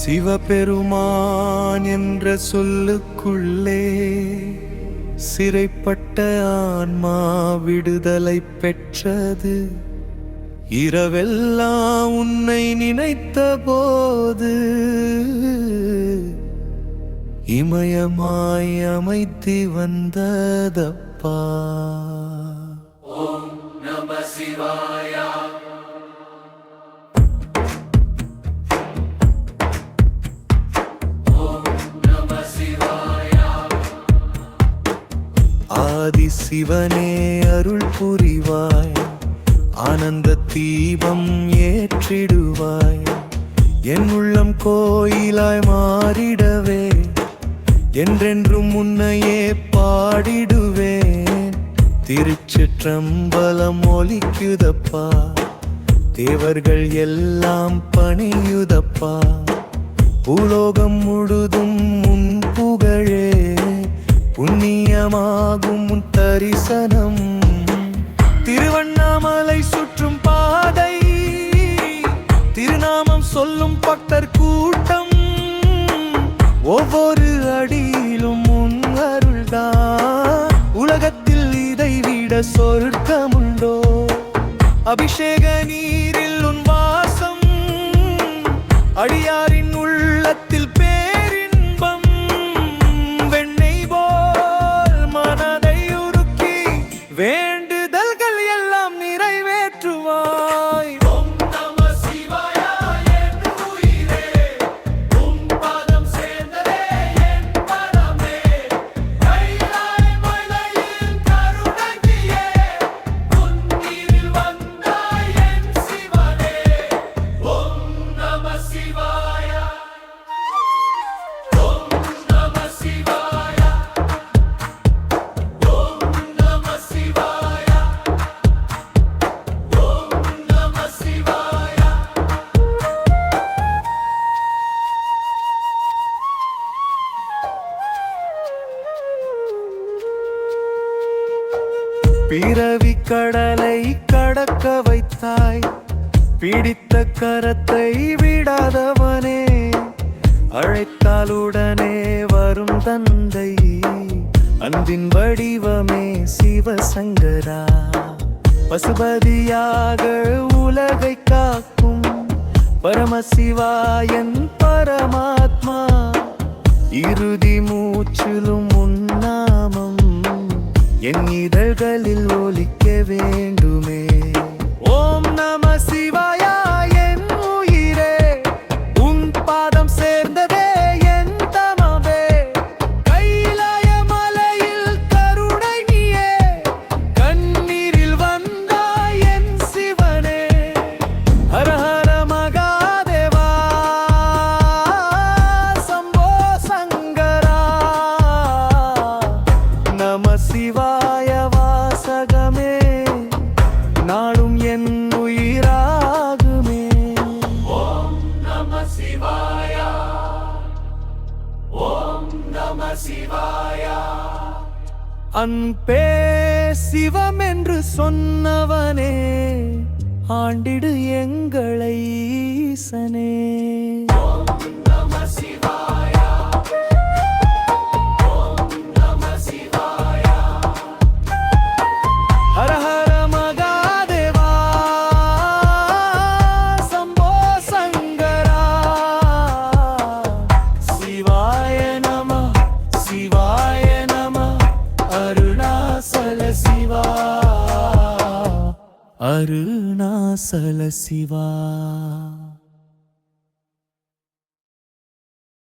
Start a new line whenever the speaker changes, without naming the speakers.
சிவபெருமான் என்ற சொல்லுக்குள்ளே சிறைப்பட்ட ஆன்மா விடுதலை பெற்றது. இரவெல்லாம் உன்னை நினைத்த போது இமயமாய் அமைத்தி வந்ததப்பா.
ஓம் நம சிவாயா.
ஆதி சிவனே அருள் புரிவாய், ஆனந்த தீபம் ஏற்றிடுவாய். என் உள்ளம் கோயிலாய் மாறிடவே என்றென்றும் உன்னையே பாடிடுவேன். திருச்சிற்றம்பலம் ஒலிக்குதப்பா, தேவர்கள் எல்லாம் பணியுதப்பா. பூலோகம் முழுதும் உன் புகழே புண்ணியமாகும் உன் தரிசனம். திருவண்ணாமலை சுற்றும் பாதை, திருநாமம் சொல்லும் பக்தர் கூட்டம். ஒவ்வொரு அடியிலும் உன் அருள்தான். உலகத்தில் இதை விட சொர்க்கமுண்டோ? அபிஷேக நீரில் உன் வாசம், அடியாரின் உள்ளத்தில் பேரின்பம். வெண்ணெய் போல் மனதை உருக்கி வேண்டுதல்கள் எல்லாம் நிறைவேற்றுவாய். பிறவி கடலை கடக்க வைத்தாய், பிடித்த கரத்தை விடாதவனே. அழைத்தாலுடனே வரும் தந்தை, அன்பின் வடிவமே சிவசங்கரா. பசுபதியாக உலகை காக்கும் பரமசிவாயன் பரமாத்மா. இறுதி மூச்சிலும் உன்னாமம் என் இதழ்களில் ஒலிக்க வேண்டுமே. ஓம் நம சிவாயா என் உயிரே, உன் பாதம் சேர்ந்ததே என் தமவே. கைலாய மலையில் கருணை நீயே, கண்ணீரில் வந்தாய் என் சிவனே. ஹர ஹர மகாதேவா, சம்போ சங்கரா. நம சிவாய வாசகமே, நாடும் என் உயிராகுமே.
ஓம் நம சிவாயா, ஓம் நம சிவாயா.
அன்பே சிவம் என்று சொன்னவனே, ஆண்டிடு எங்களை ஈசனே.
ஓம் நம சிவாயா, ஓம் நம சிவாயா.
ஹர ஹர மகாதேவா, சம்போ சங்கரா. சிவாய நம, சிவாய நம, அருணாசல சிவா, அருணாசல சிவா.